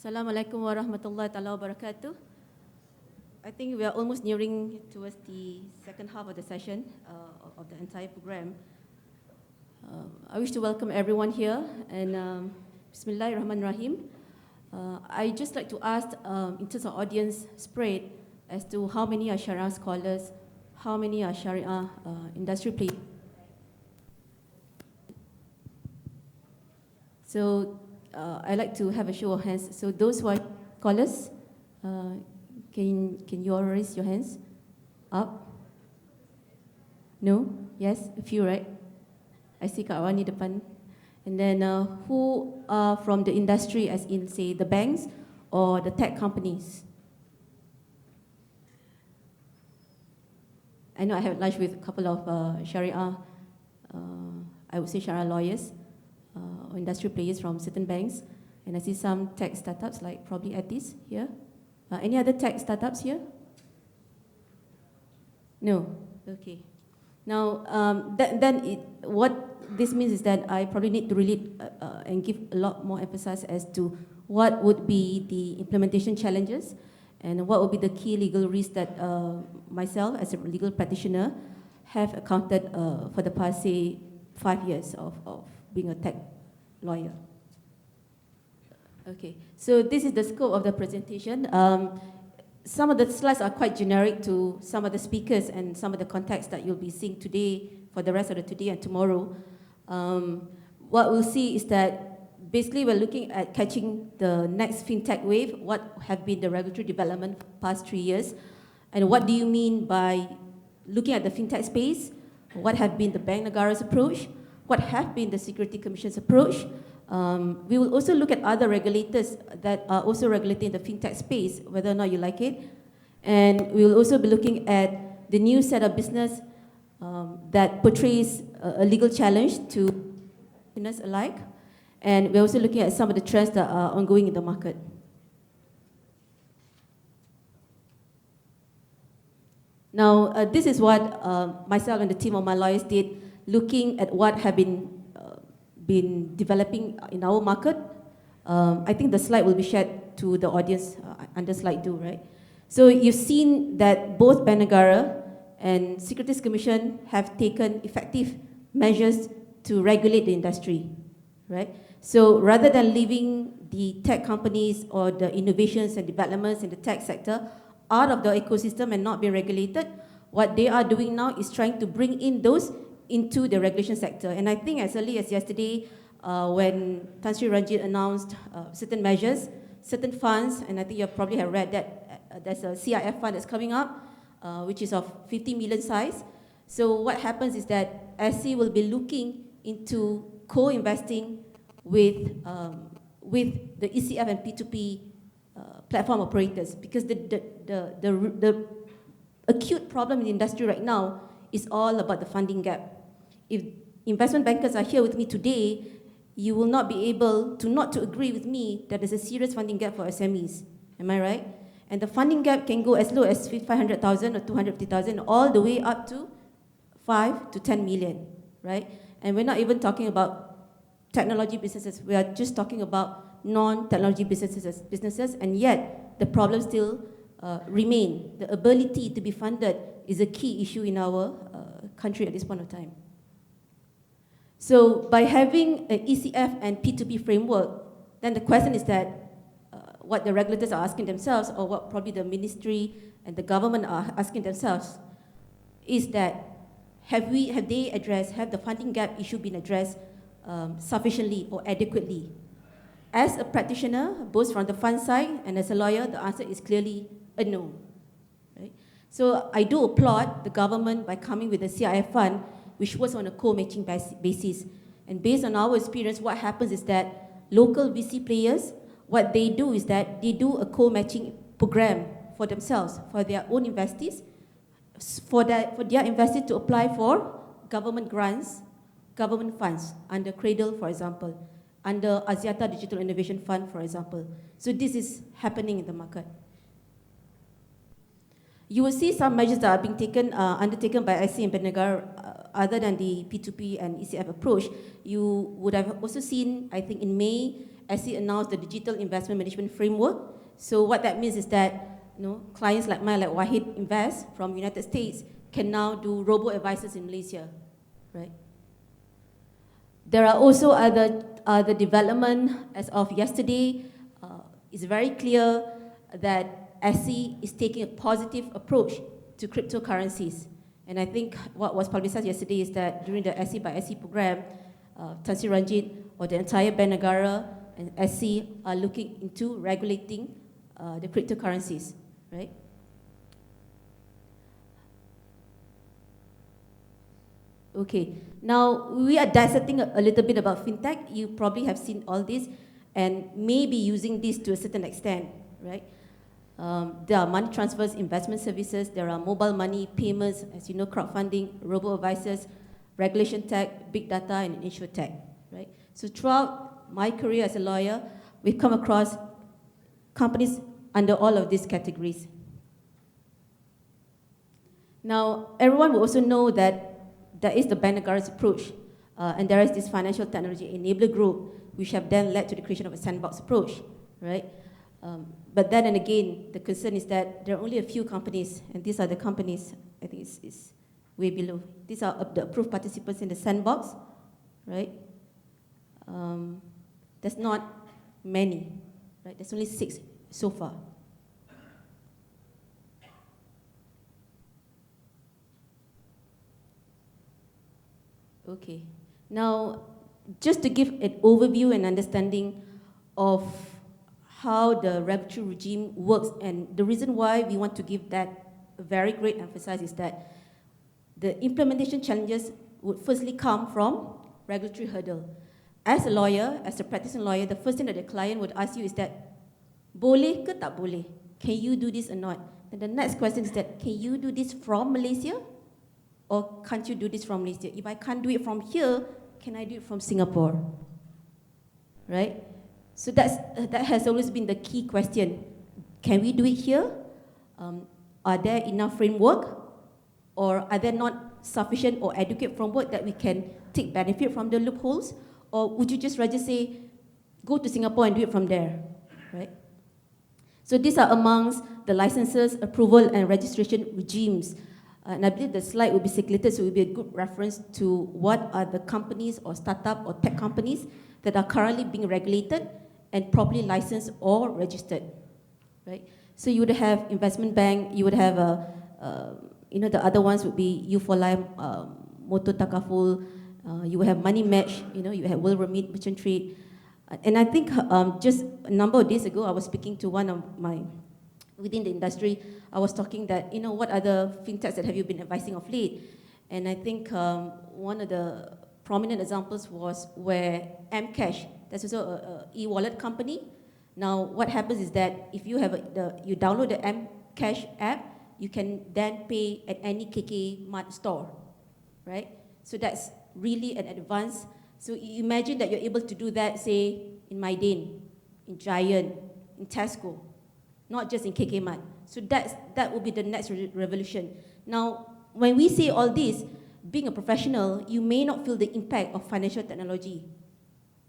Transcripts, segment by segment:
Assalamualaikum warahmatullahi taala wabarakatuh. I think we are almost nearing towards the second half of the session of the entire program. I wish to welcome everyone here and Bismillahirrahmanirrahim. I just like to ask in terms of audience spread as to how many are Sharia scholars, how many are Sharia industry players. So I'd like to have a show of hands. So those who are scholars, can you all raise your hands up? No? Yes? A few, right? I see Kak Awani depan. And then who are from the industry, as in, say, the banks or the tech companies? I know I had lunch with a couple of Sharia, I would say Sharia lawyers, or industry players from certain banks. And I see some tech startups, like probably Atis here. Any other tech startups here? No? Okay. Now, what this means is that I probably need to relate and give a lot more emphasis as to what would be the implementation challenges and what would be the key legal risks that myself as a legal practitioner have encountered for the past, say, 5 years of being a tech lawyer. Okay, so this is the scope of the presentation. Some of the slides are quite generic to some of the speakers and some of the context that you'll be seeing today for the rest of the today and tomorrow. What we'll see is that basically we're looking at catching the next fintech wave, what have been the regulatory development for the past 3 years, and what do you mean by looking at the fintech space, what have been the Bank Negara's approach, what have been the Security Commission's approach. We will also look at other regulators that are also regulating the fintech space, whether or not you like it. And we will also be looking at the new set of business that portrays a legal challenge to business alike. And we're also looking at some of the trends that are ongoing in the market. Now, this is what myself and the team of my lawyers did, looking at what have been developing in our market. I think the slide will be shared to the audience under slide 2, right? So you've seen that both Bank Negara and Securities Commission have taken effective measures to regulate the industry, right? So rather than leaving the tech companies or the innovations and developments in the tech sector out of the ecosystem and not being regulated, what they are doing now is trying to bring in those into the regulation sector. And I think as early as yesterday, when Tan Sri Ranjit announced certain measures, certain funds, and I think you probably have read that there's a CIF fund that's coming up, which is of 50 million size. So what happens is that SC will be looking into co-investing with the ECF and P2P platform operators, because the acute problem in the industry right now is all about the funding gap. If investment bankers are here with me today, you will not be able to not to agree with me that there's a serious funding gap for SMEs. Am I right? And the funding gap can go as low as 500,000 or 250,000, all the way up to 5 to 10 million, right? And we're not even talking about technology businesses. We are just talking about non-technology businesses, and yet the problems still remain. The ability to be funded is a key issue in our country at this point of time. So by having an ECF and P2P framework, then the question is that what the regulators are asking themselves, or what probably the ministry and the government are asking themselves, is that have the funding gap issue been addressed sufficiently or adequately? As a practitioner, both from the fund side and as a lawyer, the answer is clearly a no. Right? So I do applaud the government by coming with a CIF fund, which was on a co-matching basis. And based on our experience, what happens is that local VC players, what they do is that they do a co-matching program for themselves, for their own investees, for their investees to apply for government grants, government funds, under Cradle, for example, under Axiata Digital Innovation Fund, for example. So this is happening in the market. You will see some measures that are being undertaken by IC and Bank Negara other than the P2P and ECF approach. You would have also seen, I think in May, SE announced the Digital Investment Management Framework. So what that means is that clients like mine, like Wahid Invest from United States, can now do robo-advisors in Malaysia, right? There are also other development. As of yesterday, it's very clear that SE is taking a positive approach to cryptocurrencies. And I think what was publicized yesterday is that during the SE by SE program, Tan Sri Ranjit or the entire Bank Negara and SE are looking into regulating the cryptocurrencies, right? Okay, now we are dissecting a little bit about fintech. You probably have seen all this and maybe using this to a certain extent, right? There are money transfers, investment services, there are mobile money, payments, as you know, crowdfunding, robo-advisors, regulation tech, big data, and insurtech, right? So throughout my career as a lawyer, we've come across companies under all of these categories. Now, everyone will also know that there is the Bank Negara's approach, and there is this financial technology enabler group, which have then led to the creation of a sandbox approach, right? But then and again, the concern is that there are only a few companies, and these are the companies, I think it's way below. These are the approved participants in the sandbox, right? There's not many, right? There's only 6 so far. Okay, now just to give an overview and understanding of how the regulatory regime works, and the reason why we want to give that a very great emphasis is that the implementation challenges would firstly come from regulatory hurdle. As a lawyer, as a practicing lawyer, the first thing that the client would ask you is that, boleh ke tak boleh? Can you do this or not? And the next question is that, can you do this from Malaysia? Or can't you do this from Malaysia? If I can't do it from here, can I do it from Singapore? Right? So that has always been the key question. Can we do it here? Are there enough framework? Or are there not sufficient or adequate framework that we can take benefit from the loopholes? Or would you just rather say, go to Singapore and do it from there? Right? So these are amongst the licenses, approval, and registration regimes. And I believe the slide will be circulated, so it will be a good reference to what are the companies or startup or tech companies that are currently being regulated and properly licensed or registered, right? So you would have investment bank, you would have, the other ones would be U for Life, Motor Takaful, you would have Money Match, you have Will Remit, Merchant Trade. And I think just a number of days ago, I was speaking to one of my, within the industry, I was talking that, what other fintechs that have you been advising of late? And I think one of the prominent examples was where Mcash, that's also an e-wallet company. Now, what happens is that if you have you download the Mcash app, you can then pay at any KK Mart store, right? So that's really an advance. So imagine that you're able to do that, say, in Mydin, in Giant, in Tesco, not just in KK Mart. So that will be the next revolution. Now, when we say all this, being a professional, you may not feel the impact of financial technology.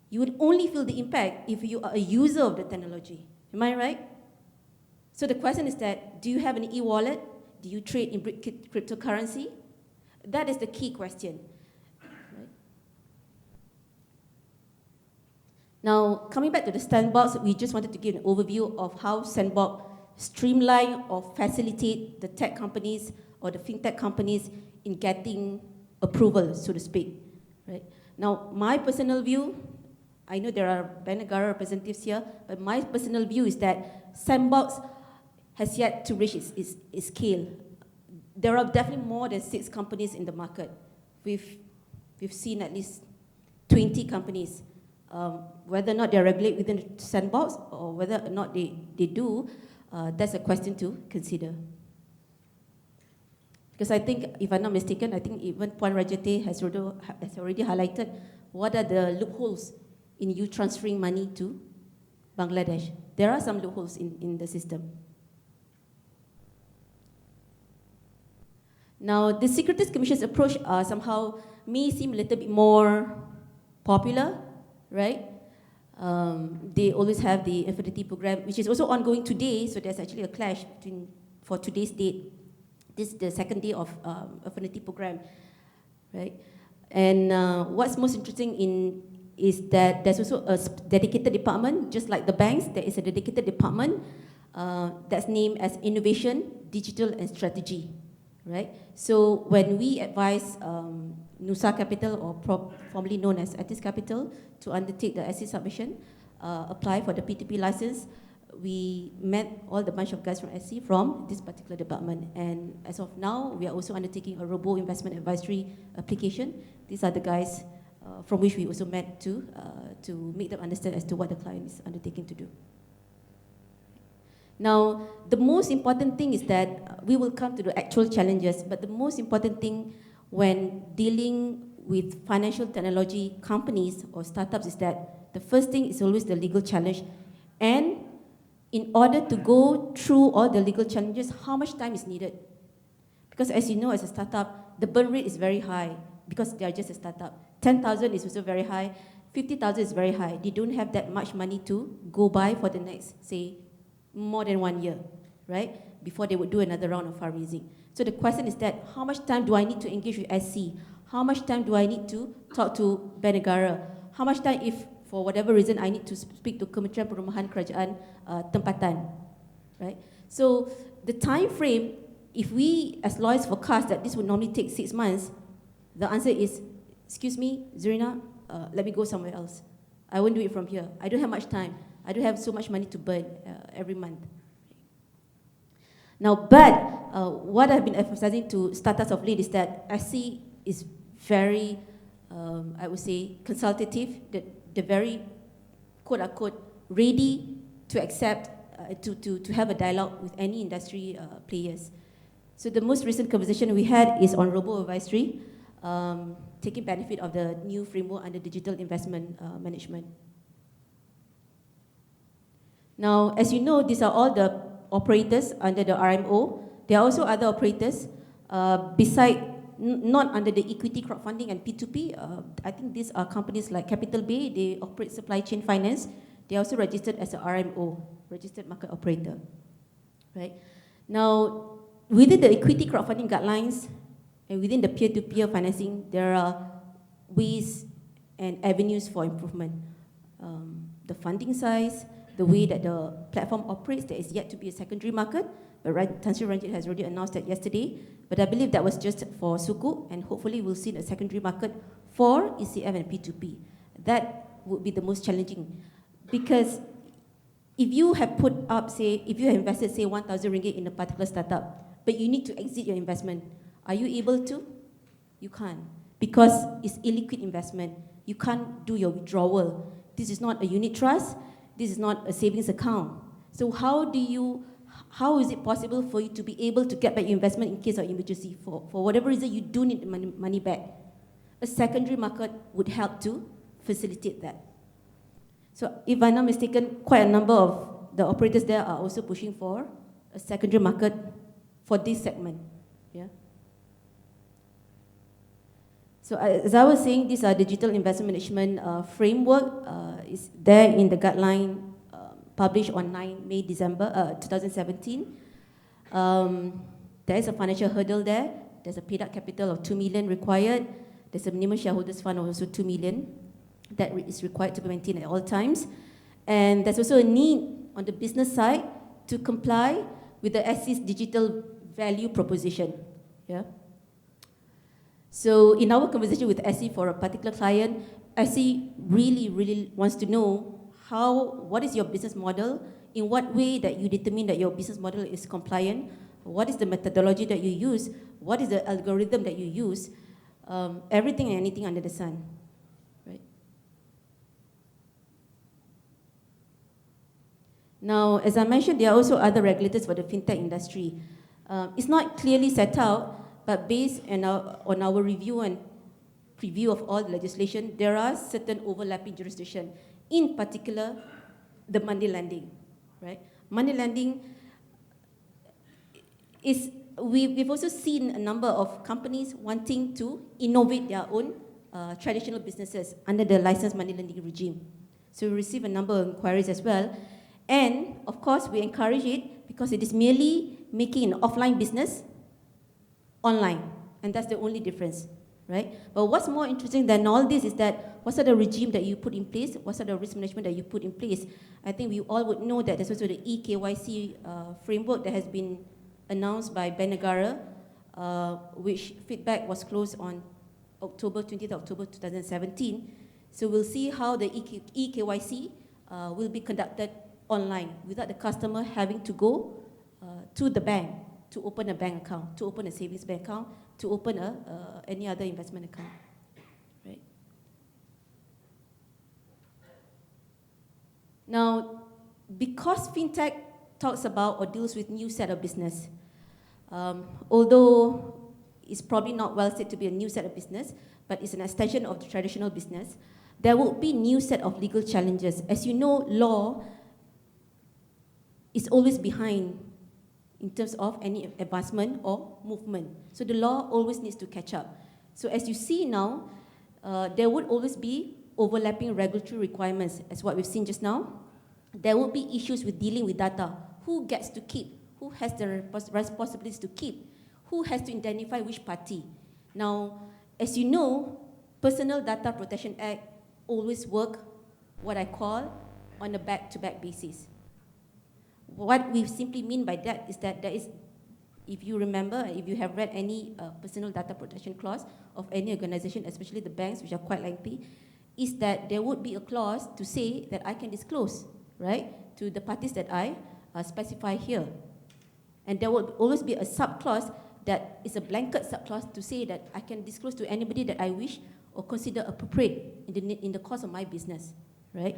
You would only feel the impact if you are a user of the technology. Am I right? So the question is that, do you have an e-wallet? Do you trade in cryptocurrency? That is the key question. Right? Now, coming back to the sandbox, we just wanted to give an overview of how sandbox streamline or facilitate the tech companies or the fintech companies in getting approval, so to speak. Right? Now, my personal view, I know there are Bank Negara representatives here, but my personal view is that sandbox has yet to reach its scale. There are definitely more than 6 companies in the market. We've seen at least 20 companies. Whether or not they're regulated within the sandbox or whether or not they do, that's a question to consider. Because I think, if I'm not mistaken, I think even Puan Rajate has already highlighted what are the loopholes in you transferring money to Bangladesh. There are some loopholes in the system. Now, the Securities Commission's approach somehow may seem a little bit more popular, right? They always have the Infinity program, which is also ongoing today, so there's actually a clash between, for today's date. This is the second day of Infinity program, right? And what's most interesting is that there's also a dedicated department, just like the banks, there is a dedicated department that's named as Innovation, Digital and Strategy, right? So when we advise Nusa Capital, or formerly known as Atis Capital, to undertake the SC submission, apply for the P2P license, we met all the bunch of guys from SC from this particular department. And as of now, we are also undertaking a robo investment advisory application. These are the guys from which we also met to make them understand as to what the client is undertaking to do. Now, the most important thing is that we will come to the actual challenges, but the most important thing when dealing with financial technology companies or startups is that the first thing is always the legal challenge. And in order to go through all the legal challenges, how much time is needed? Because as you know, as a startup, the burn rate is very high because they are just a startup. 10,000 is also very high, 50,000 is very high. They don't have that much money to go by for the next, say, more than 1 year, right? Before they would do another round of fundraising. So the question is that, how much time do I need to engage with SC? How much time do I need to talk to Bank Negara? How much time if, for whatever reason, I need to speak to Kementerian Perumahan Kerajaan Tempatan, right? So the time frame, if we as lawyers forecast that this would normally take 6 months, the answer is, excuse me, Zurina, let me go somewhere else. I won't do it from here. I don't have much time. I don't have so much money to burn every month. Now, but what I've been emphasizing to startups of late is that SC is very, I would say, consultative. They're very, quote unquote, ready to accept, to have a dialogue with any industry players. So the most recent conversation we had is on robo-advisory, taking benefit of the new framework under digital investment management. Now, as you know, these are all the operators under the RMO. There are also other operators not under the equity crowdfunding and P2P. I think these are companies like Capital Bay. They operate supply chain finance. They are also registered as a RMO, registered market operator, right? Now, within the equity crowdfunding guidelines and within the peer-to-peer financing, there are ways and avenues for improvement. The funding size, the way that the platform operates, there is yet to be a secondary market, but Tan Sri Ranjit has already announced that yesterday, but I believe that was just for Sukuk, and hopefully we'll see a secondary market for ECM and P2P. That would be the most challenging, because if you have put up, say, if you have invested, say, 1,000 ringgit in a particular startup, but you need to exit your investment, are you able to? You can't, because it's illiquid investment. You can't do your withdrawal. This is not a unit trust. This is not a savings account. So how is it possible for you to be able to get back your investment in case of emergency? For whatever reason, you do need the money back. A secondary market would help to facilitate that. So if I'm not mistaken, quite a number of the operators there are also pushing for a secondary market for this segment. Yeah. So as I was saying, these are digital investment management framework is there in the guideline published on 9 May, December 2017. There is a financial hurdle there. There's a paid-up capital of 2 million required. There's a minimum shareholders fund of also 2 million that is required to be maintained at all times. And there's also a need on the business side to comply with the SC's digital value proposition. Yeah. So in our conversation with SC for a particular client, SC really wants to know what is your business model, in what way that you determine that your business model is compliant, what is the methodology that you use, what is the algorithm that you use, everything and anything under the sun, right? Now, as I mentioned, there are also other regulators for the fintech industry. It's not clearly set out, but based on our review and preview of all the legislation, there are certain overlapping jurisdictions, in particular, the money lending, right? Money lending is, we've also seen a number of companies wanting to innovate their own traditional businesses under the licensed money lending regime. So we receive a number of inquiries as well. And of course, we encourage it because it is merely making an offline business online. And that's the only difference, right? But what's more interesting than all this is that what sort of regime that you put in place, what sort of risk management that you put in place. I think we all would know that there's also the eKYC framework that has been announced by Bank Negara, which feedback was closed on 20th October 2017. So we'll see how the eKYC will be conducted online without the customer having to go to the bank to open a bank account, to open a savings bank account, to open any other investment account, right? Now, because fintech talks about or deals with new set of business, although it's probably not well said to be a new set of business, but it's an extension of the traditional business, there will be new set of legal challenges. As you know, law is always behind in terms of any advancement or movement. So the law always needs to catch up. So as you see now, there would always be overlapping regulatory requirements, as what we've seen just now. There will be issues with dealing with data. Who gets to keep? Who has the responsibilities to keep? Who has to identify which party? Now, as you know, Personal Data Protection Act always work what I call on a back-to-back basis. What we simply mean by that is that there is, if you remember, if you have read any personal data protection clause of any organization, especially the banks, which are quite lengthy, is that there would be a clause to say that I can disclose, right, to the parties that I specify here. And there will always be a sub-clause that is a blanket sub-clause to say that I can disclose to anybody that I wish or consider appropriate in the course of my business, right?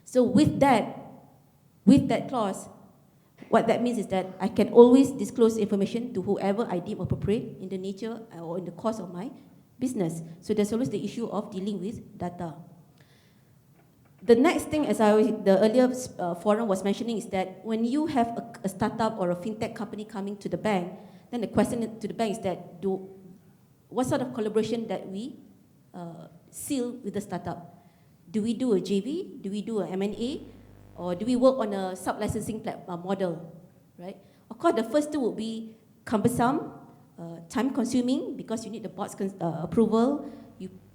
So with that clause, what that means is that I can always disclose information to whoever I deem appropriate in the nature or in the course of my business. So there's always the issue of dealing with data. The next thing, as the earlier forum was mentioning, is that when you have a startup or a fintech company coming to the bank, then the question to the bank is that what sort of collaboration that we seal with the startup? Do we do a JV? Do we do a M&A? Or do we work on a sub-licensing model, right? Of course, the first two will be cumbersome, time-consuming, because you need the board's approval.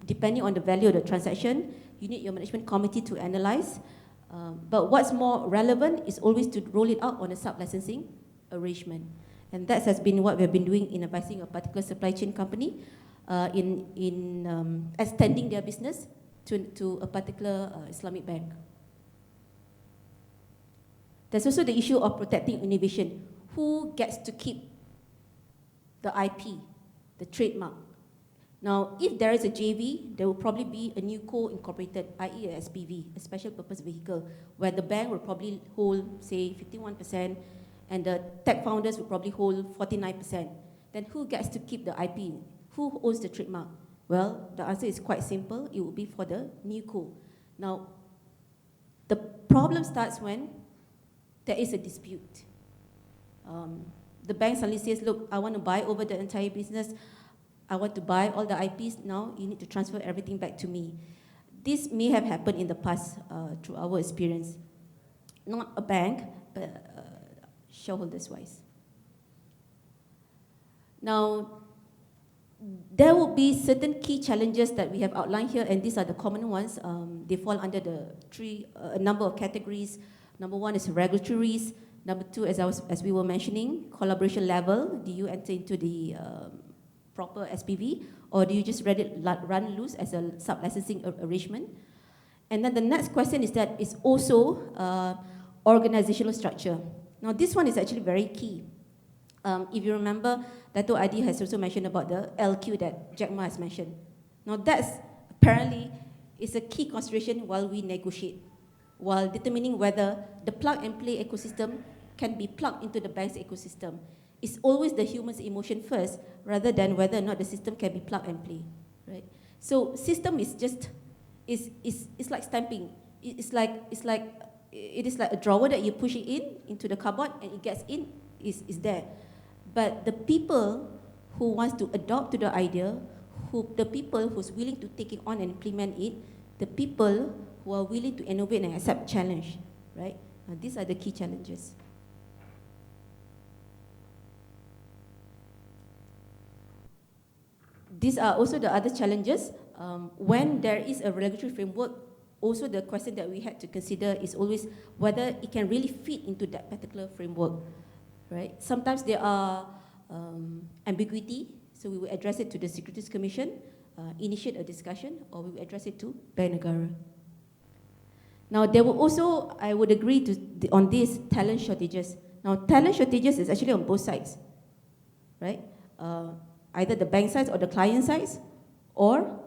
Depending on the value of the transaction, you need your management committee to analyze. But what's more relevant is always to roll it out on a sub-licensing arrangement. And that has been what we've been doing in advising a particular supply chain company in extending their business to a particular Islamic bank. There's also the issue of protecting innovation. Who gets to keep the IP, the trademark? Now, if there is a JV, there will probably be a new co-incorporated, i.e. a SPV, a special purpose vehicle, where the bank will probably hold, say, 51%, and the tech founders will probably hold 49%. Then who gets to keep the IP? Who owns the trademark? Well, the answer is quite simple. It will be for the new co. Now, the problem starts when there is a dispute. The bank suddenly says, look, I want to buy over the entire business. I want to buy all the IPs. Now you need to transfer everything back to me. This may have happened in the past through our experience. Not a bank, but shareholders-wise. Now, there will be certain key challenges that we have outlined here, and these are the common ones. They fall under the a number of categories. Number one is regulatory risk. Number two, as we were mentioning, collaboration level. Do you enter into the proper SPV, or do you just let it run loose as a sub-licensing arrangement? And then the next question is that it's also organizational structure. Now, this one is actually very key. If you remember, Dato' Adi has also mentioned about the LQ that Jack Ma has mentioned. Now, that's apparently is a key consideration while we negotiate, while determining whether the plug-and-play ecosystem can be plugged into the bank's ecosystem. It's always the human's emotion first, rather than whether or not the system can be plug and play, right? So system is just, it's like stamping. It is like a drawer that you push it into the cupboard and it gets in, is there. But the people who wants to adopt to the idea, the people who's willing to take it on and implement it, the people who are willing to innovate and accept challenge, right? These are the key challenges. These are also the other challenges. When there is a regulatory framework, also the question that we had to consider is always whether it can really fit into that particular framework, right? Sometimes there are ambiguity, so we will address it to the Securities Commission, initiate a discussion, or we will address it to Bank Negara. Now, there will also, I would agree on these talent shortages. Now, talent shortages is actually on both sides, right? Either the bank sides or the client sides, or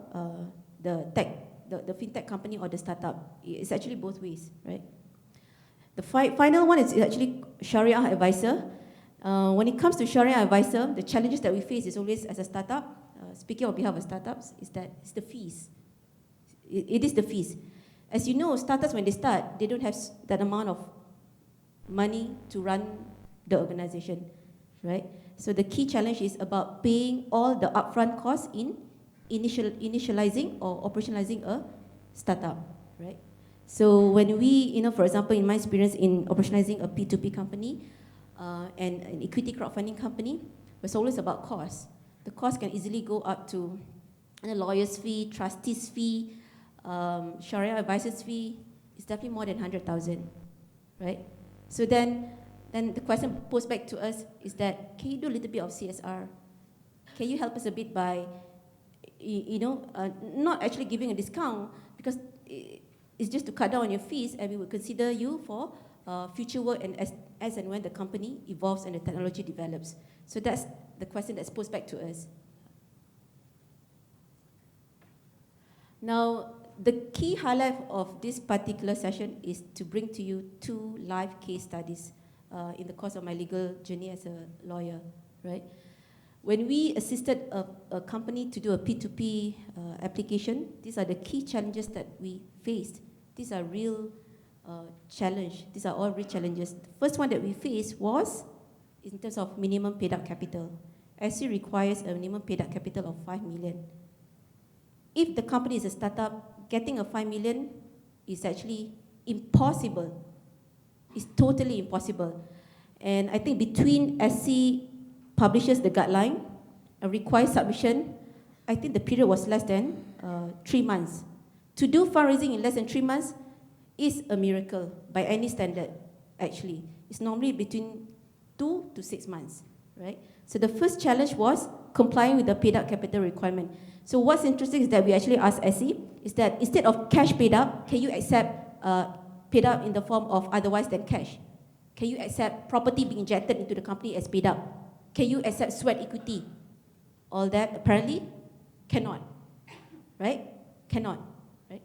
the fintech company or the startup. It's actually both ways, right? The final one is actually Sharia advisor. When it comes to Sharia advisor, the challenges that we face is always as a startup, speaking on behalf of startups, is that it's the fees. It is the fees. As you know, startups, when they start, they don't have that amount of money to run the organization, right? So the key challenge is about paying all the upfront costs in initializing or operationalizing a startup, right? So when we, for example, in my experience in operationalizing a P2P company and an equity crowdfunding company, it's always about cost. The cost can easily go up to a lawyer's fee, trustee's fee, Sharia advisor's fee. It's definitely more than 100,000, right? So then the question posed back to us is that, can you do a little bit of CSR? Can you help us a bit by, not actually giving a discount, because it's just to cut down on your fees, and we will consider you for future work and as and when the company evolves and the technology develops. So that's the question that's posed back to us. Now, the key highlight of this particular session is to bring to you 2 live case studies in the course of my legal journey as a lawyer, right? When we assisted a company to do a P2P application, these are the key challenges that we faced. These are real challenges. These are all real challenges. The first one that we faced was in terms of minimum paid up capital. SC requires a minimum paid up capital of 5 million. If the company is a startup, getting a 5 million is actually impossible. It's totally impossible. And I think between SC publishes the guideline, a required submission, I think the period was less than 3 months. To do fundraising in less than 3 months is a miracle by any standard, actually. It's normally between 2 to 6 months, right? So the first challenge was complying with the paid up capital requirement. So what's interesting is that we actually asked SC, is that instead of cash paid up, can you accept paid up in the form of otherwise than cash? Can you accept property being injected into the company as paid up? Can you accept sweat equity? All that apparently cannot, right? Cannot, right?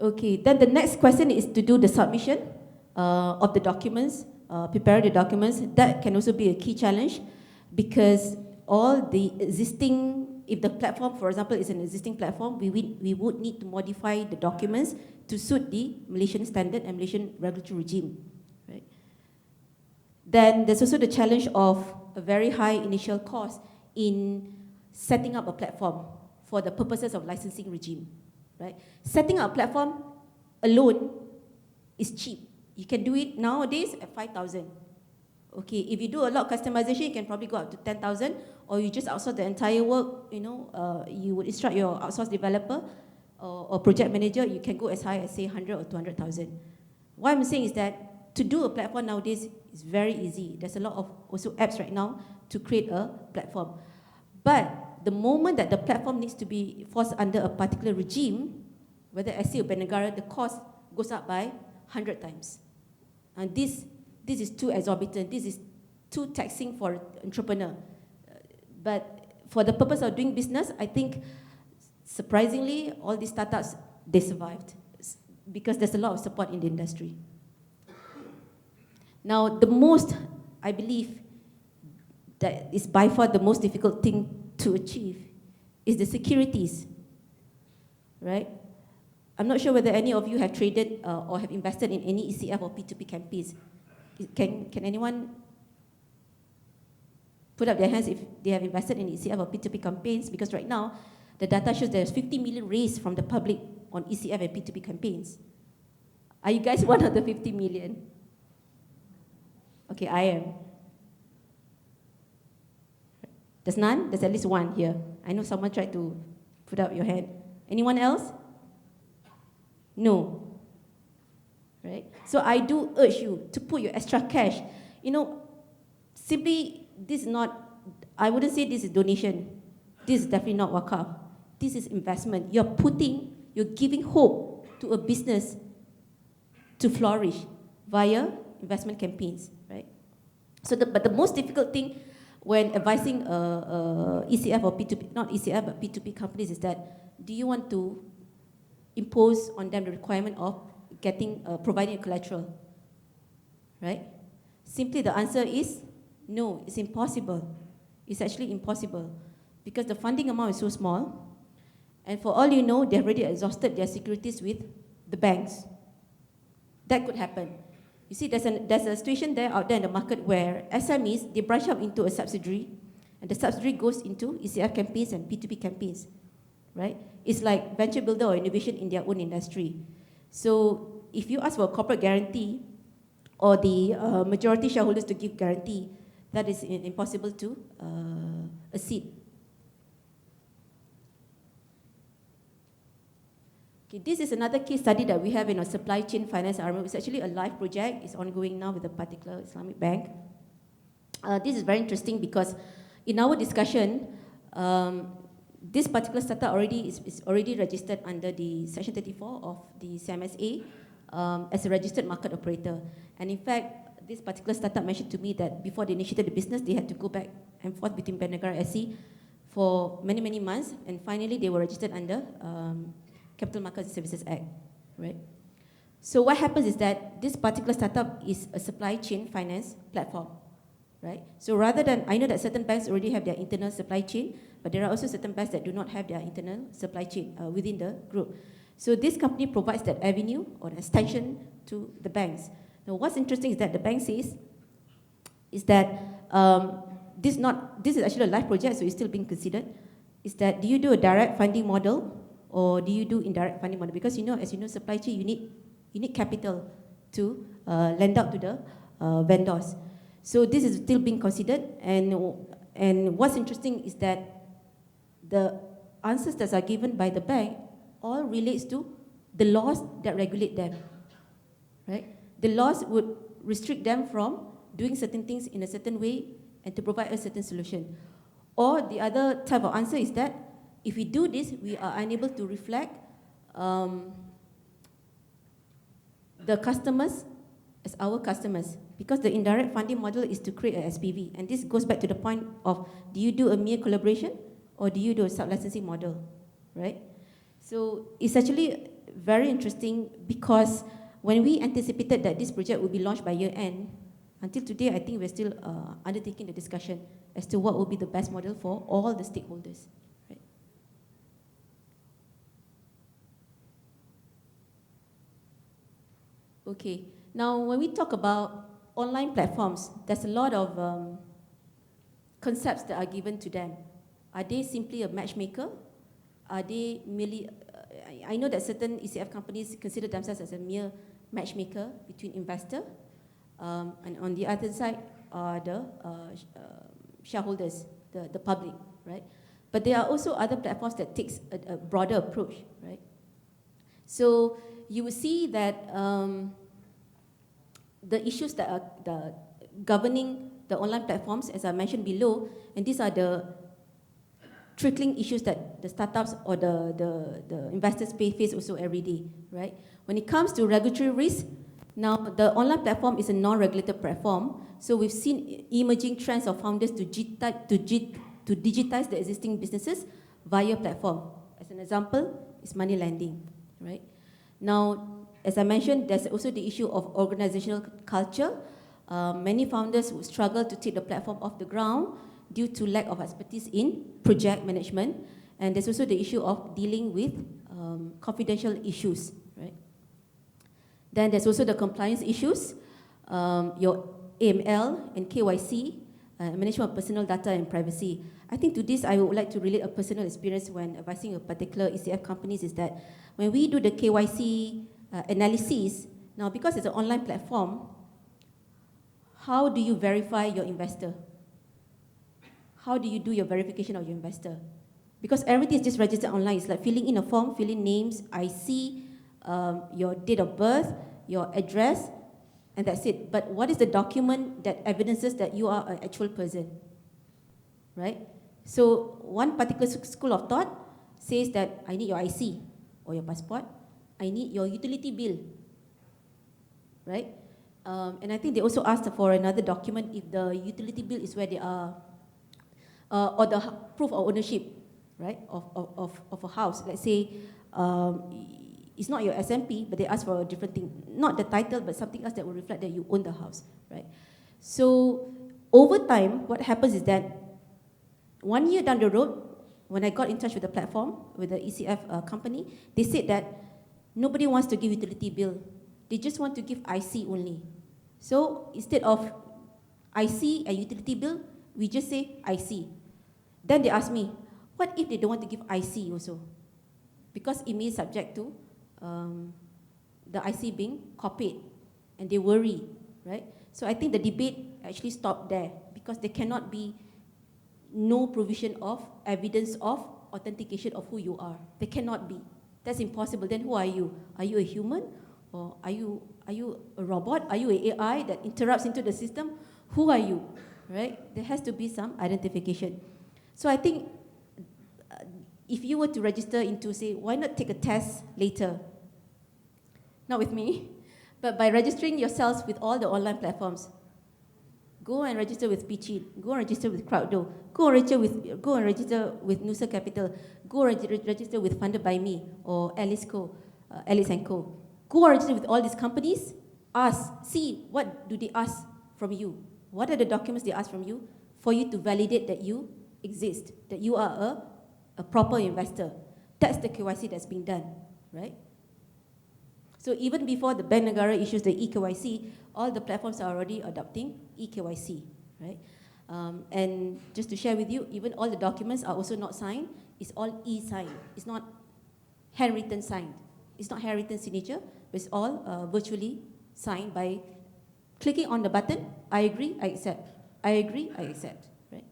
Okay, then the next question is to do the submission of the documents, prepare the documents. That can also be a key challenge because all the existing, if the platform, for example, is an existing platform, we would need to modify the documents to suit the Malaysian standard and Malaysian regulatory regime, right? Then there's also the challenge of a very high initial cost in setting up a platform for the purposes of licensing regime, right? Setting up a platform alone is cheap. You can do it nowadays at 5,000. Okay, if you do a lot of customization, you can probably go up to 10,000, or you just outsource the entire work, you would instruct your outsourced developer or project manager, you can go as high as say 100 or 200,000. What I'm saying is that to do a platform nowadays is very easy. There's a lot of also apps right now to create a platform. But the moment that the platform needs to be forced under a particular regime, whether SC or Bank Negara, the cost goes up by 100 times. And this is too exorbitant. This is too taxing for an entrepreneur. But for the purpose of doing business, I think, surprisingly, all these startups, they survived because there's a lot of support in the industry. Now, the most, I believe, that is by far the most difficult thing to achieve is the securities, right? I'm not sure whether any of you have traded or have invested in any ECF or P2P campaigns. Can anyone put up their hands if they have invested in ECF or P2P campaigns? Because right now, the data shows there's 50 million raised from the public on ECF and P2P campaigns. Are you guys one of the 50 million? Okay, I am. There's none? There's at least one here. I know someone tried to put up your hand. Anyone else? No. Right? So I do urge you to put your extra cash. You know, simply, this is not, I wouldn't say this is donation. This is definitely not wakaf. This is investment. You're giving hope to a business to flourish via investment campaigns, right? So, but the most difficult thing when advising ECF or P2P, not ECF, but P2P companies is that, do you want to impose on them the requirement of providing a collateral, right? Simply the answer is no, it's impossible. It's actually impossible because the funding amount is so small, and for all you know, they've already exhausted their securities with the banks. That could happen. You see, there's a situation out there in the market where SMEs, they branch out into a subsidiary, and the subsidiary goes into ECF campaigns and P2P campaigns, right? It's like venture builder or innovation in their own industry. So if you ask for a corporate guarantee or the majority shareholders to give guarantee, that is impossible to accede. Okay, this is another case study that we have in our supply chain finance arm. It's actually a live project. It's ongoing now with a particular Islamic bank. This is very interesting because in our discussion, this particular startup is already registered under the Section 34 of the CMSA as a registered market operator. And in fact, this particular startup mentioned to me that before they initiated the business, they had to go back and forth between Band Negara SC for many, many months. And finally, they were registered under Capital Markets and Services Act, right? So what happens is that this particular startup is a supply chain finance platform, right? So rather than, I know that certain banks already have their internal supply chain, but there are also certain banks that do not have their internal supply chain within the group. So this company provides that avenue or an extension to the banks. Now what's interesting is that the bank says is that this is actually a live project, so it's still being considered, is that do you do a direct funding model or do you do indirect funding model? Because as you know, supply chain, you need capital to lend out to the vendors. So this is still being considered, and what's interesting is that the answers that are given by the bank all relates to the laws that regulate them, right? The laws would restrict them from doing certain things in a certain way and to provide a certain solution. Or the other type of answer is that if we do this, we are unable to reflect the customers as our customers, because the indirect funding model is to create a SPV. And this goes back to the point of, do you do a mere collaboration or do you do a sub-licensing model, right? So it's actually very interesting because when we anticipated that this project would be launched by year end, until today, I think we're still undertaking the discussion as to what will be the best model for all the stakeholders. Right? Okay, now when we talk about online platforms, there's a lot of concepts that are given to them. Are they simply a matchmaker? Are they merely, I know that certain ECF companies consider themselves as a mere matchmaker between investor, and on the other side are the shareholders, the public, right? But there are also other platforms that takes a broader approach, right? So you will see that the issues that are governing the online platforms, as I mentioned below, and these are the trickling issues that the startups or the investors face also every day, right? When it comes to regulatory risk, now the online platform is a non-regulated platform, so we've seen emerging trends of founders to digitize the existing businesses via platform. As an example, is money lending, right? Now, as I mentioned, there's also the issue of organizational culture. Many founders would struggle to take the platform off the ground due to lack of expertise in project management, and there's also the issue of dealing with confidential issues, right? Then there's also the compliance issues, your AML and KYC, management of personal data and privacy. I think to this, I would like to relate a personal experience when advising a particular ECF companies is that when we do the KYC analysis, now because it's an online platform, how do you verify your investor? How do you do your verification of your investor? Because everything is just registered online. It's like filling in a form, filling names, IC, your date of birth, your address, and that's it. But what is the document that evidences that you are an actual person? Right? So one particular school of thought says that I need your IC or your passport. I need your utility bill. Right? And I think they also asked for another document if the utility bill is where they are, or the proof of ownership, right, of a house. Let's say it's not your SMP, but they ask for a different thing, not the title, but something else that will reflect that you own the house, right? So over time, what happens is that 1 year down the road, when I got in touch with the platform, with the ECF company, they said that nobody wants to give utility bill. They just want to give IC only. So instead of IC and utility bill, we just say IC. Then they ask me, what if they don't want to give IC also? Because it may subject to the IC being copied, and they worry, right? So I think the debate actually stopped there, because there cannot be no provision of evidence of authentication of who you are. There cannot be. That's impossible. Then who are you? Are you a human? Or are you a robot? Are you an AI that interrupts into the system? Who are you, right? There has to be some identification. So I think if you were to register into, say, why not take a test later? Not with me, but by registering yourselves with all the online platforms. Go and register with Pichi. Go and register with Crowdo. Go and register with Nusa Capital. Go and register with Funded by Me or Alice & Co. Go and register with all these companies. Ask, see what do they ask from you. What are the documents they ask from you for you to validate that you exist, that you are a proper investor. That's the KYC that's being done, right? So even before the Bank Negara issues the eKYC, all the platforms are already adopting eKYC, right? And just to share with you, even all the documents are also not signed. It's all e-signed. It's not handwritten signed. It's not handwritten signature, but it's all virtually signed by clicking on the button, I agree, I accept. I agree, I accept, right?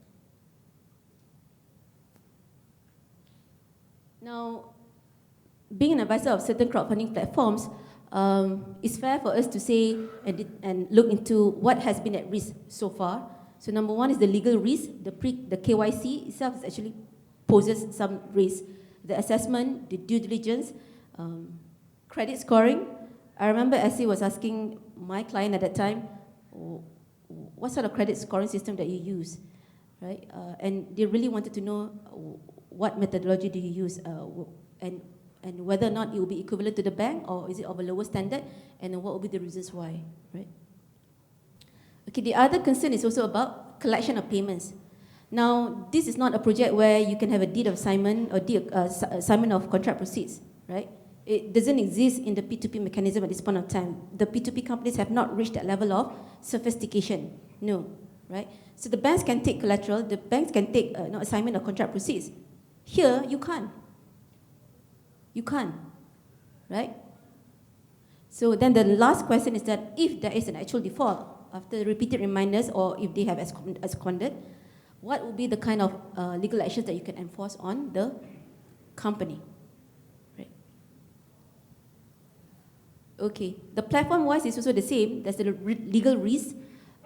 Now, being an advisor of certain crowdfunding platforms, it's fair for us to say and look into what has been at risk so far. So number one is the legal risk. The KYC itself actually poses some risk. The assessment, the due diligence, credit scoring. I remember Essie was asking my client at that time, what sort of credit scoring system that you use, right? And they really wanted to know what methodology do you use, and whether or not it will be equivalent to the bank, or is it of a lower standard, and what will be the reasons why, right? Okay, the other concern is also about collection of payments. Now, this is not a project where you can have a deed of assignment or assignment of contract proceeds, right? It doesn't exist in the P2P mechanism at this point of time. The P2P companies have not reached that level of sophistication, no, right? So the banks can take collateral, the banks can take assignment of contract proceeds. Here, you can't. You can't, right? So then the last question is that if there is an actual default after repeated reminders, or if they have absconded, what would be the kind of legal actions that you can enforce on the company? Right. Okay, the platform-wise is also the same. There's the legal risk.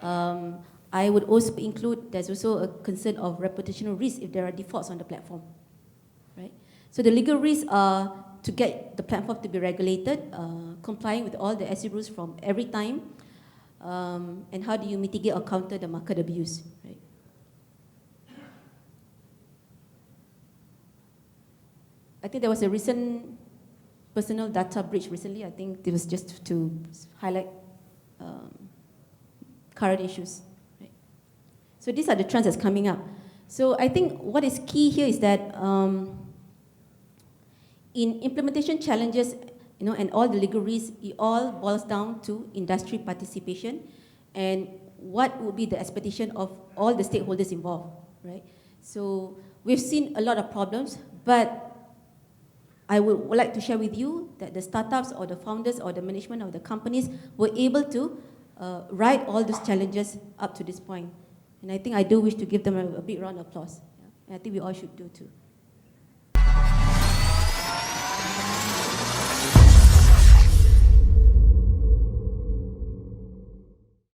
I would also include, there's also a concern of reputational risk if there are defaults on the platform, right? So the legal risks are to get the platform to be regulated, complying with all the SE rules from every time, and how do you mitigate or counter the market abuse, right? I think there was a recent personal data breach recently. I think it was just to highlight current issues, right? So these are the trends that's coming up. So I think what is key here is that in implementation challenges, and all the legal risks, it all boils down to industry participation and what would be the expectation of all the stakeholders involved, right? So we've seen a lot of problems, but I would like to share with you that the startups or the founders or the management of the companies were able to ride all these challenges up to this point. And I think I do wish to give them a big round of applause. Yeah? And I think we all should do too.